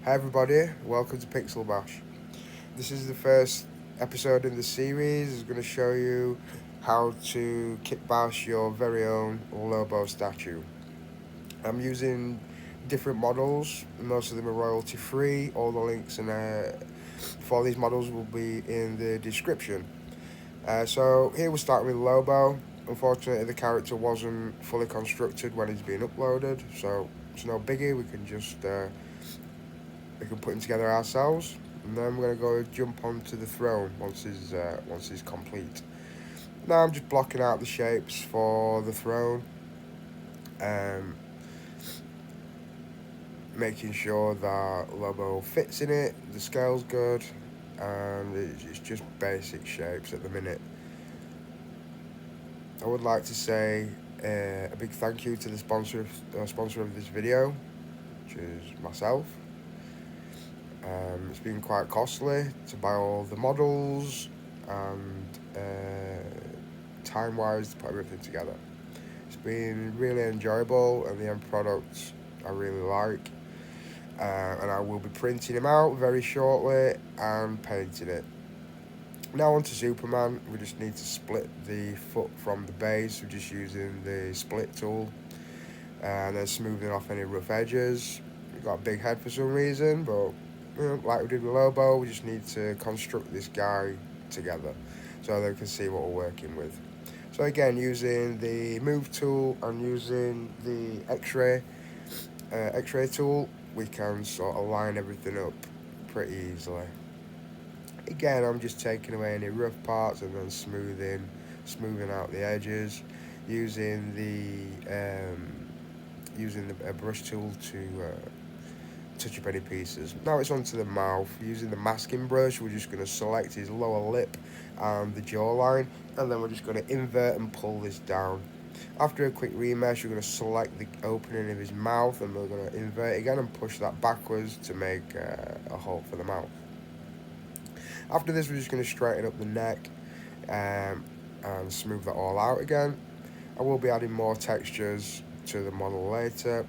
Hi everybody, welcome to Pixel Bash. This is the first episode in the series. It's going to show you how to kit bash your very own Lobo statue. I'm using different models, most of them are royalty free. All the links for these models will be in the description. So here we're starting with Lobo. Unfortunately, the character wasn't fully constructed when it's being uploaded, so it's no biggie. We can put him together ourselves, and then we're gonna go jump onto the throne once he's complete. Now I'm just blocking out the shapes for the throne, um, making sure that Lobo fits in it, the scale's good, and it's just basic shapes at the minute. I would like to say a big thank you to the sponsor of this video, which is myself. It's been quite costly to buy all the models and time wise to put everything together. It's been really enjoyable, and the end product I really like. And I will be printing him out very shortly and painting it. Now on to Superman. We just need to split the foot from the base. We're just using the split tool and then smoothing off any rough edges. We've got a big head for some reason, but like we did with Lobo, we just need to construct this guy together so they can see what we're working with. So again, using the move tool and using the X-ray tool, we can sort of line everything up pretty easily. Again, I'm just taking away any rough parts and then smoothing out the edges, using a brush tool to touch up any pieces. Now it's onto the mouth. Using the masking brush, we're just going to select his lower lip and the jawline, and then we're just going to invert and pull this down. After a quick remesh, we're going to select the opening of his mouth, and we're going to invert again and push that backwards to make a hole for the mouth. After this, we're just going to straighten up the neck and smooth that all out again. I will be adding more textures to the model later.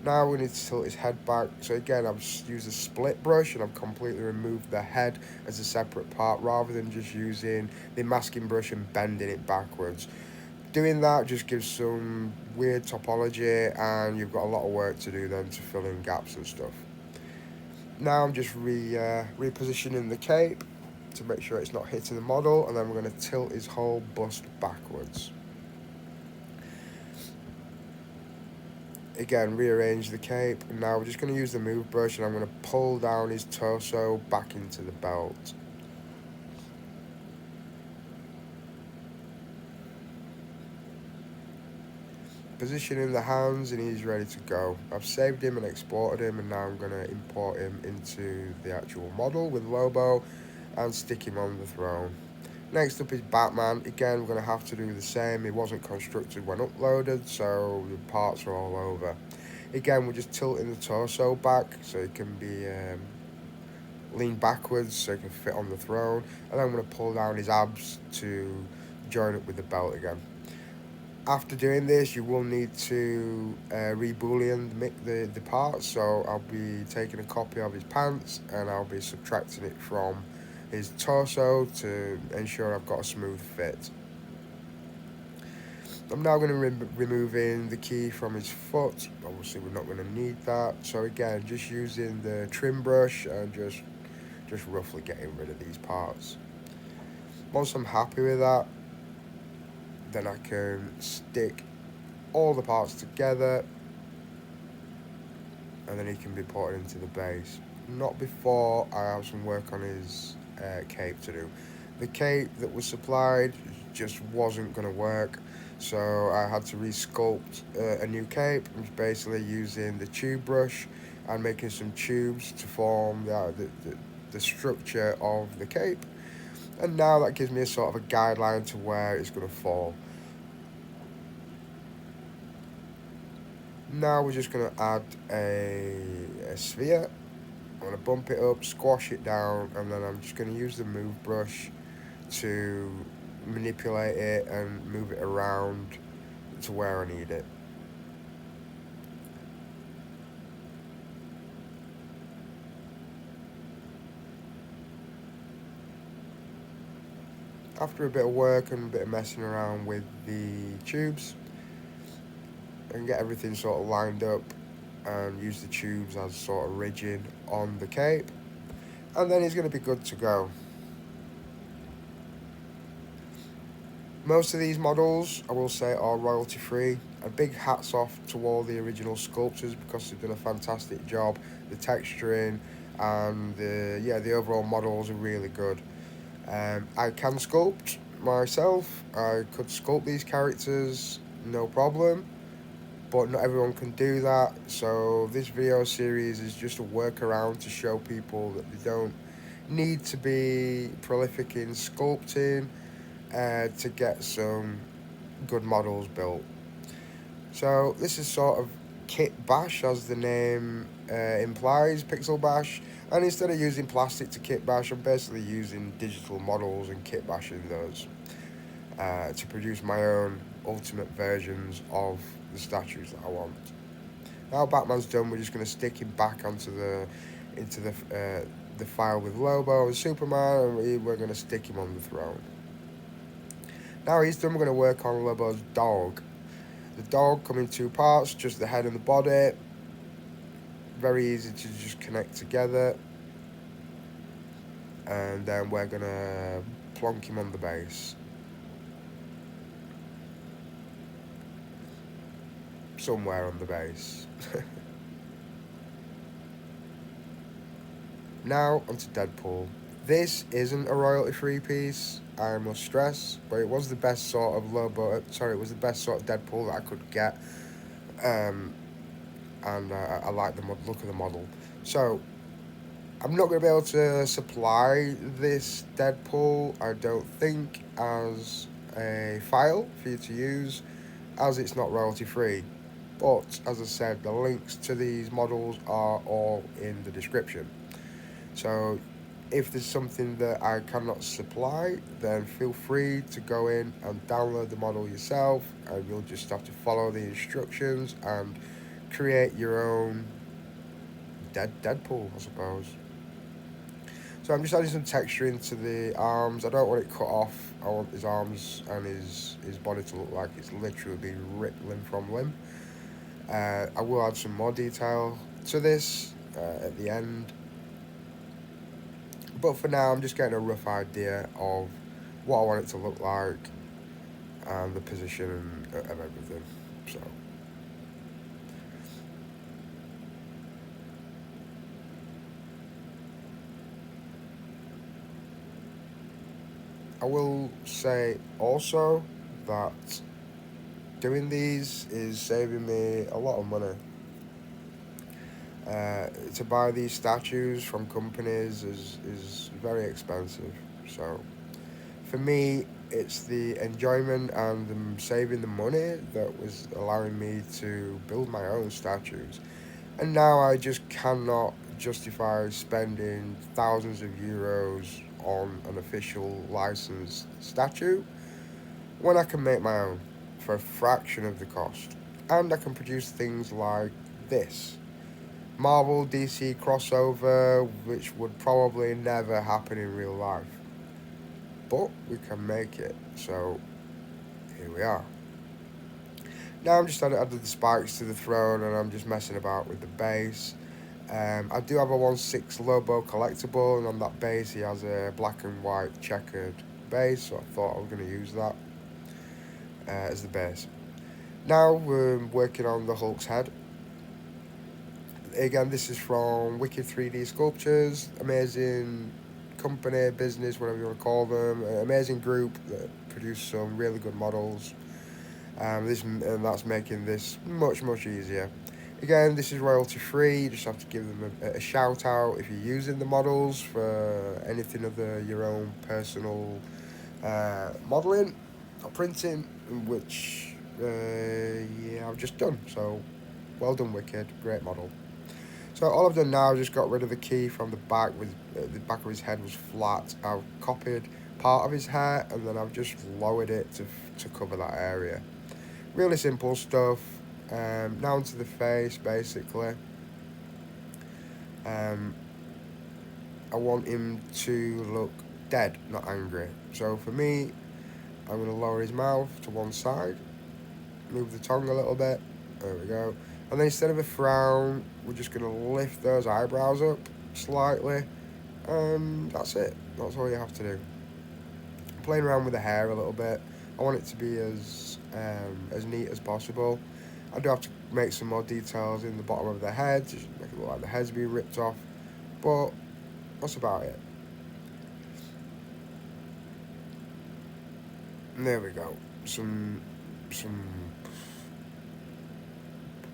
Now we need to tilt his head back. So again, I've used a split brush and I've completely removed the head as a separate part rather than just using the masking brush and bending it backwards. Doing that just gives some weird topology, and you've got a lot of work to do then to fill in gaps and stuff. Now I'm just repositioning the cape to make sure it's not hitting the model, and then we're going to tilt his whole bust backwards. Again, rearrange the cape, and now we're just going to use the move brush, and I'm going to pull down his torso back into the belt. Positioning the hands, and he's ready to go. I've saved him and exported him, and now I'm going to import him into the actual model with Lobo and stick him on the throne. Next up is Batman. Again, we're going to have to do the same. He wasn't constructed when uploaded, so the parts are all over. Again, we're just tilting the torso back so it can be leaned backwards so it can fit on the throne. And then I'm going to pull down his abs to join up with the belt again. After doing this, you will need to re-boolean the parts. So I'll be taking a copy of his pants and I'll be subtracting it from his torso to ensure I've got a smooth fit. I'm now going to removing the key from his foot. Obviously we're not going to need that. So again, just using the trim brush and just roughly getting rid of these parts. Once I'm happy with that, then I can stick all the parts together, and then he can be put into the base. Not before I have some work on his cape to do. The cape that was supplied just wasn't going to work, so I had to resculpt a new cape. I'm basically using the tube brush and making some tubes to form the structure of the cape, and now that gives me a sort of a guideline to where it's going to fall. Now we're just going to add a sphere. I'm going to bump it up, squash it down, and then I'm just going to use the move brush to manipulate it and move it around to where I need it. after a bit of work and a bit of messing around with the tubes, and get everything sort of lined up and use the tubes as sort of rigid on the cape, and then he's going to be good to go. Most of these models, I will say, are royalty free. A big hats off to all the original sculptors because they've done a fantastic job. The texturing and the overall models are really good. I can sculpt myself. I could sculpt these characters, no problem. But not everyone can do that. So this video series is just a workaround to show people that they don't need to be prolific in sculpting to get some good models built. So this is sort of kit bash, as the name implies, pixel bash. And instead of using plastic to kit bash, I'm basically using digital models and kit bashing those to produce my own ultimate versions of the statues that I want. Now Batman's done, we're just going to stick him back into the file with Lobo and Superman, and we're going to stick him on the throne. Now he's done, we're going to work on Lobo's dog. The dog come in two parts, just the head and the body. Very easy to just connect together. And then we're going to plonk him on the base. Somewhere on the base. Now onto Deadpool. This isn't a royalty-free piece, I must stress, but it was the best sort of it was the best sort of Deadpool that I could get, and I like the look of the model. So I'm not going to be able to supply this Deadpool, I don't think, as a file for you to use, as it's not royalty-free. But as I said, the links to these models are all in the description. So if there's something that I cannot supply, then feel free to go in and download the model yourself, and you'll just have to follow the instructions and create your own Deadpool, I suppose. So I'm just adding some texture into the arms. I don't want it cut off. I want his arms and his body to look like it's literally being ripped limb from limb. I will add some more detail to this at the end. But for now, I'm just getting a rough idea of what I want it to look like and the position of everything. So I will say also that doing these is saving me a lot of money. To buy these statues from companies is very expensive. So for me, it's the enjoyment and the saving the money that was allowing me to build my own statues. And now I just cannot justify spending thousands of euros on an official licensed statue when I can make my own for a fraction of the cost. And I can produce things like this. Marvel DC crossover, which would probably never happen in real life. But we can make it, so here we are. Now I'm just adding the spikes to the throne, and I'm just messing about with the base. I do have a 1/6 Lobo collectible, and on that base he has a black and white checkered base, so I thought I was going to use that as the base. Now we're working on the Hulk's head. Again, this is from Wicked 3D Sculptures, amazing company, business, whatever you want to call them, an amazing group that produce some really good models. And that's making this much easier. Again, this is royalty free. You just have to give them a shout out if you're using the models for anything other your own personal modeling or printing, which I've just done. So well done, Wicked, great model. So all I've done now is just got rid of the key from the back. The back of his head was flat. I've copied part of his hair, and then I've just lowered it to cover that area. Really simple stuff. Now onto the face, basically. I want him to look dead, not angry. So for me, I'm going to lower his mouth to one side, move the tongue a little bit, there we go. And then instead of a frown, we're just going to lift those eyebrows up slightly, and that's it. That's all you have to do. Playing around with the hair a little bit. I want it to be as neat as possible. I do have to make some more details in the bottom of the head, just make it look like the head's being ripped off, but that's about it. And there we go. Some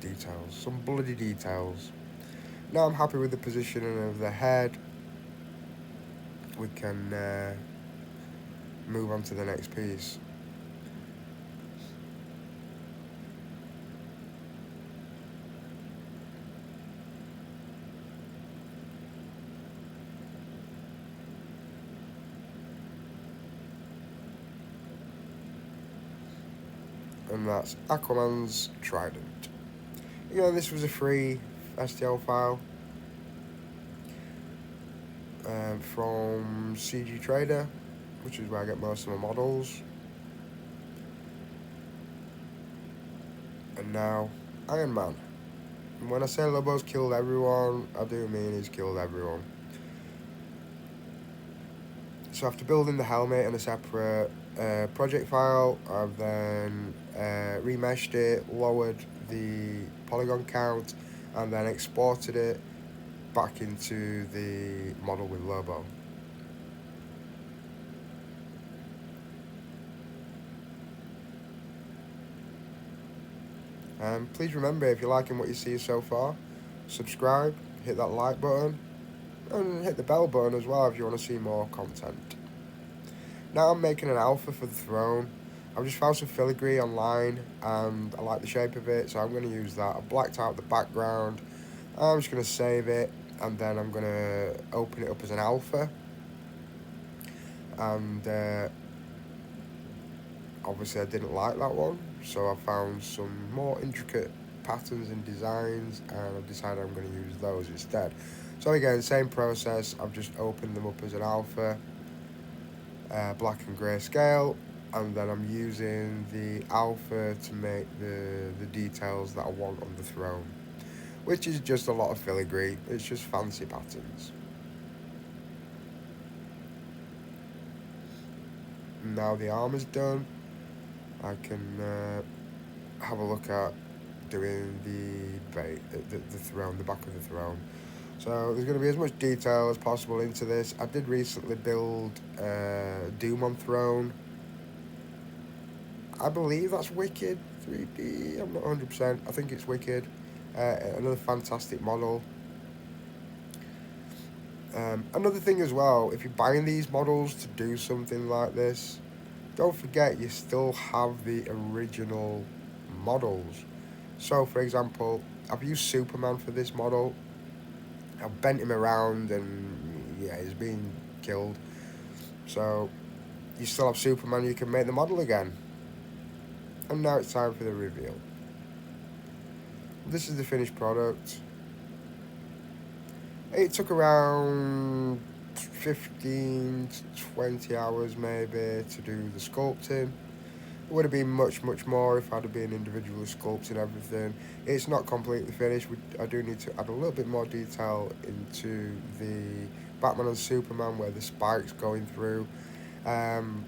details, some bloody details. Now I'm happy with the positioning of the head. We can move on to the next piece. And that's Aquaman's trident. Again, this was a free STL file from CG Trader, which is where I get most of my models. And now, Iron Man. And when I say Lobo's killed everyone, I do mean he's killed everyone. So after building the helmet in a separate project file, I've then remeshed it, lowered the polygon count, and then exported it back into the model with Lobo. Please remember, if you're liking what you see so far, subscribe, hit that like button, and hit the bell button as well if you want to see more content. Now I'm making an alpha for the throne. I've just found some filigree online and I like the shape of it, so I'm going to use that. I've blacked out the background. I'm just going to save it, and then I'm going to open it up as an alpha. And obviously I didn't like that one, so I found some more intricate patterns and designs, and I've decided I'm going to use those instead. So again, same process. I've just opened them up as an alpha, black and grey scale, and then I'm using the alpha to make the details that I want on the throne, which is just a lot of filigree. It's just fancy patterns. Now the armor's done, I can have a look at doing the throne, the back of the throne. So there's going to be as much detail as possible into this. I did recently build Doom on throne. I believe that's Wicked 3D. I'm not 100%. I think it's Wicked. Another fantastic model. Another thing as well, if you're buying these models to do something like this, don't forget you still have the original models. So for example, I've used Superman for this model. I've bent him around and yeah, he's been killed. So you still have Superman, you can make the model again. And now it's time for the reveal. This is the finished product. It took around 15 to 20 hours maybe to do the sculpting. It would have been much more if I'd have been individually sculpting everything. It's not completely finished. I do need to add a little bit more detail into the Batman and Superman where the spike's going through. And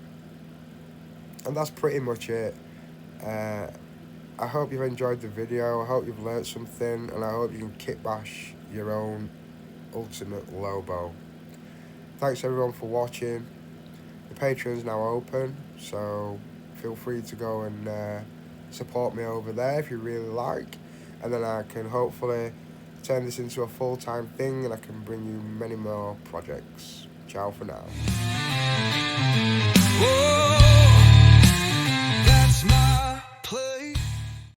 that's pretty much it. I hope you've enjoyed the video. I hope you've learnt something, and I hope you can kit bash your own ultimate Lobo. Thanks everyone for watching. The Patreon's now open, so feel free to go and support me over there if you really like, and then I can hopefully turn this into a full-time thing and I can bring you many more projects. Ciao for now. Whoa, that's my